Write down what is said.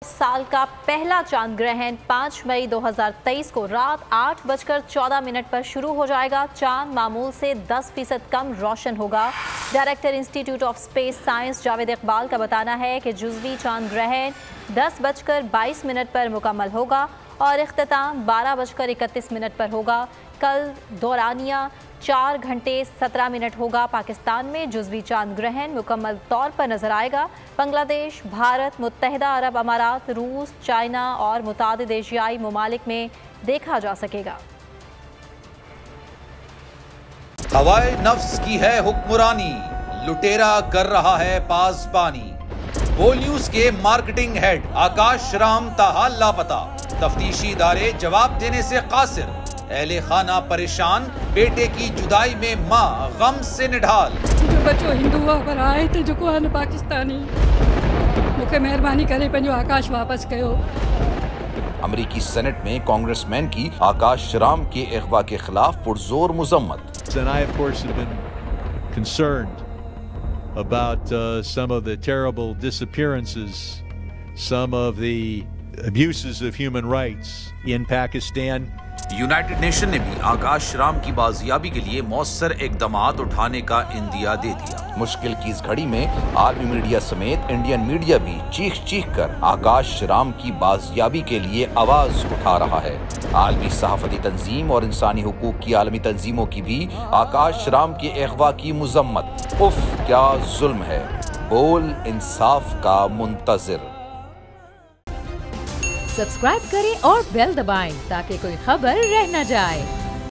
साल का पहला चांद ग्रहण 5 मई 2023 को रात 8:14 पर शुरू हो जाएगा। चांद मामूल से 10% कम रोशन होगा। Director institute of space science Javed Iqbal का बताना है कि जुज़वी चांद ग्रहण 10:22 पर मुकम्मल होगा और इख्तिताम 12:31 पर होगा। कल दौरानिया 4 घंटे 17 मिनट होगा। पाकिस्तान में जुज़वी चांद ग्रहण मुकम्मल तौर पर नजर आएगा। बांग्लादेश, भारत, मुत्तहिदा अरब अमारात, रूस, चाइना और मुतादिद एशियाई ममालिक में देखा जा सकेगा। हवाए नफ्स की है हुक्मरानी, लुटेरा कर रहा है पासबानी। बोल न्यूज के मार्केटिंग हेड आकाश राम ताहाल लापता, तफ्तीशी इदारे जवाब देने से कासिर। अहले खाना परेशान, बेटे की जुदाई में माँ गम से निढाल। जो बच्चो हिंदू पर आए थे जो आन पाकिस्तानी, मुझे मेहरबानी करे पंहिंजो आकाश वापस कयो। अमेरिकी सेनेट में कांग्रेसमैन की आकाश राम के अगवा के खिलाफ पुरजोर मुजम्मत। And I, of course, have been concerned about some of the terrible disappearances, some of the abuses of human rights in Pakistan. United nation ने भी आकाश राम की बाजियाबी के लिए मौसर इकदामात उठाने का इंदिया दे दिया। मुश्किल की इस घड़ी में आलमी मीडिया समेत इंडियन मीडिया भी चीख चीख कर आकाश राम की बाजियाबी के लिए आवाज उठा रहा है। आलमी सहाफती तंजीम और इंसानी हुकूक की आलमी तंजीमों की भी आकाश राम के अगवा की मुजम्मत। उफ क्या जुल्म है, बोल इंसाफ का मुंतजिर। सब्सक्राइब करें और बेल दबाएं ताकि कोई खबर रह न जाए।